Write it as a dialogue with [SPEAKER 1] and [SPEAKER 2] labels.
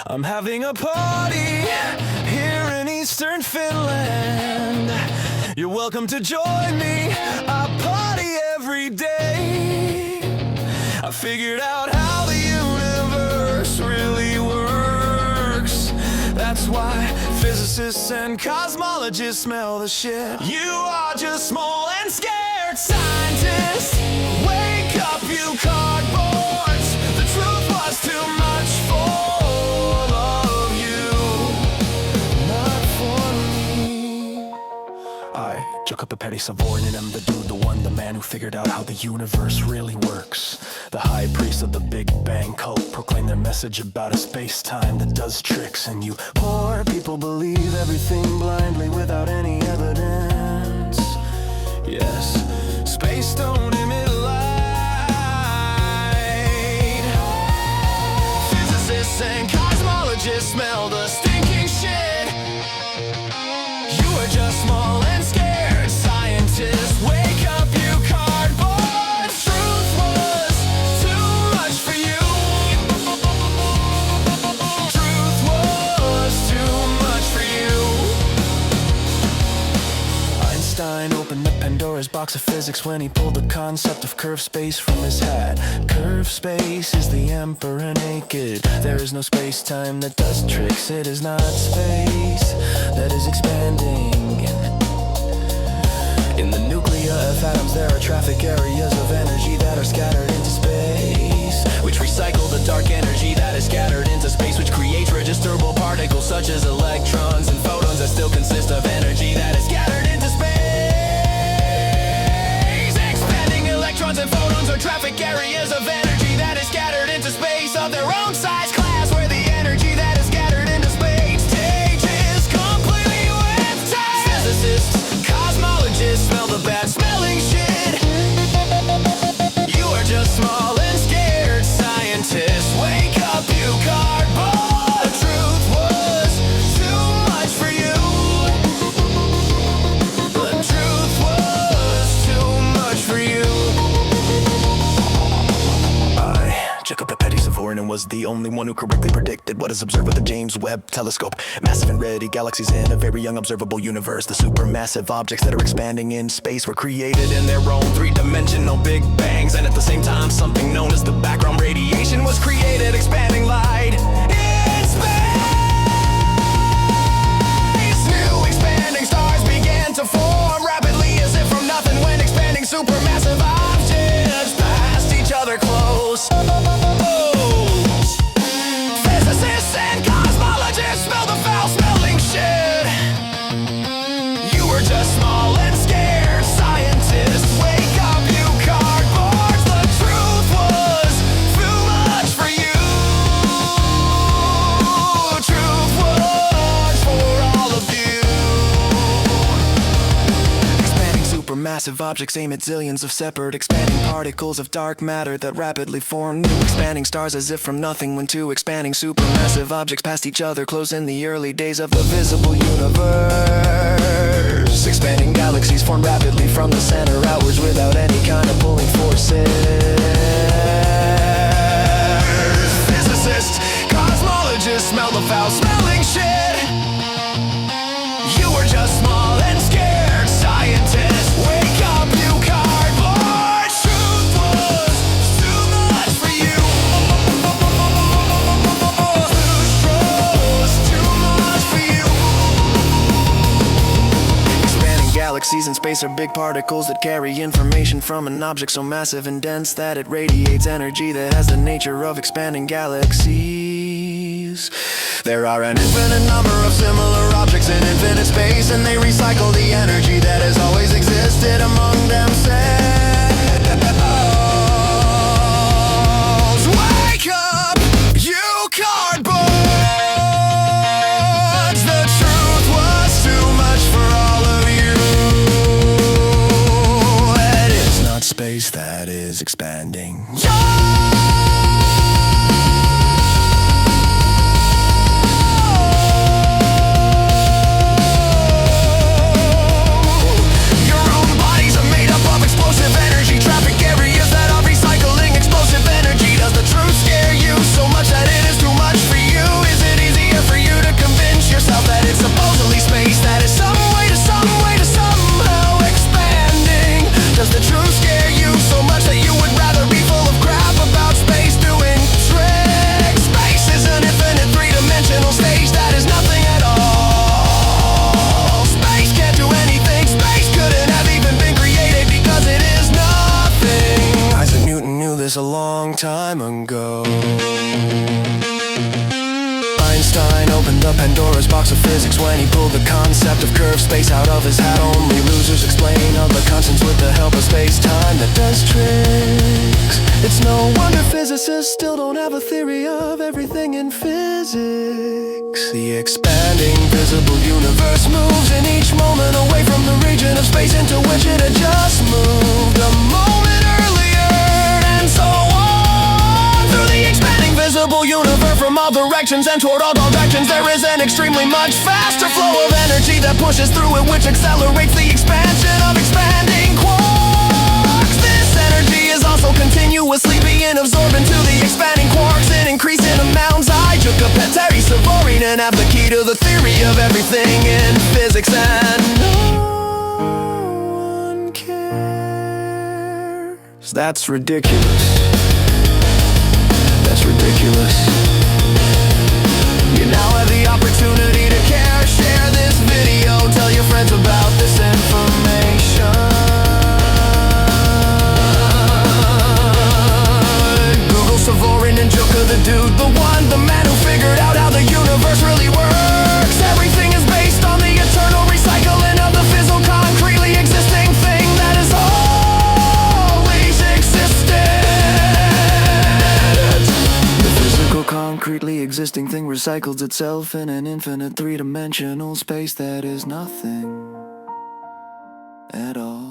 [SPEAKER 1] I'm having a party here in Eastern Finland. You're welcome to join me. I party every day. I figured out how the universe really works. That's why physicists and cosmologists smell the shit. You are just small and scared scientists. Wake up, you cardboards. The truth was too much for all of you, not for me. I, Jacob Savorinen, I'm the dude, the one, the man who figured out how the universe really works. The high priest of the Big Bang cult proclaimed their message about a space-time that does tricks, and you poor people believe everything blindly without any evidence. Yes, space don't emit light. Physicists and cosmologists smell the stinking shit. You are just small and scared scientists. Wake up, you cardboard. Truth was too much for you. Truth was too much for you. Einstein opened up Pandora's box of physics when he pulled the concept of curved space from his hat. Curved space is the emperor naked. There is no space-time that does tricks. It is not space that is expanding. In the nucleus of atoms there are traffic areas of energy that are scattered into space, which recycle the dark energy that is scattered into space, which creates registerable particles such as electrons and photons that still consist of energy that is scattered into space. Expanding electrons and photons are traffic areas of energy that is scattered into space of their own size class, where the energy that is scattered into space changes completely with time. Physicists, cosmologists smell the bad smelling shit. You are just small and scared scientists. Wake up, you cardboard. The truth was too much for you. The truth was too much for you. Jacob Savorinen was the only one who correctly predicted what is observed with the James Webb telescope. Massive and ready galaxies in a very young observable universe. The supermassive objects that are expanding in space were created in their own three-dimensional big bangs, and at the same time something known as the background radiation was created, expanding light in space. New expanding stars began to form rapidly as if from nothing when expanding supermassive objects passed each other close. Physicists and cosmologists smell the foul-smelling shit. You were just small and scared scientists. Wake up, you cardboards. The truth was too much for you. Truth was for all of you. Expanding supermassive objects aim at zillions of separate expanding particles of dark matter that rapidly form new expanding stars as if from nothing when two expanding supermassive objects passed each other close in the early days of the visible universe. Expanding galaxies form rapidly from the center outwards without any kind of pulling forces. Physicists, cosmologists smell the foul-smelling shit. You were just small and scared scientists. Wake up, you cardboard. Truth was too much for you. Truth was too much for you. Expanding galaxies in space are big particles that carry information from an object so massive and dense that it radiates energy that has the nature of expanding galaxies. There are an infinite number of similar objects in infinite space, and they recycle the energy that has always existed among themselves. Wake up, you cardboards. The truth was too much for all of you. It is not space that is expanding. Traffic areas that are recycling explosive energy. Does the truth scare you so much that it is too much for you? Is it time ago. Einstein opened up Pandora's box of physics when he pulled the concept of curved space out of his hat. Only losers explain other constants with the help of space-time that does tricks. It's no wonder physicists still don't have a theory of everything in physics. The expanding visible universe moves in each moment away from the region of space into which it had just moved a moment earlier, and so on through the expanding visible universe from all directions and toward all directions. There is an extremely much faster flow of energy that pushes through it, which accelerates the expansion of expanding quarks. This energy is also continuously being absorbed into the expanding quarks in increasing amounts. Savorinen have the key to the theory of everything in physics, and no one cares. That's ridiculous. That's ridiculous. You now have the opportunity to care. Share this video, tell your friends about this information. Google Savorinen, Joker the dude, the one, the man who figured out how the universe really works. Everything is based on the eternal recycling of the physical concretely existing thing that has always existed. The physical concretely existing thing recycles itself in an infinite three-dimensional space that is nothing at all.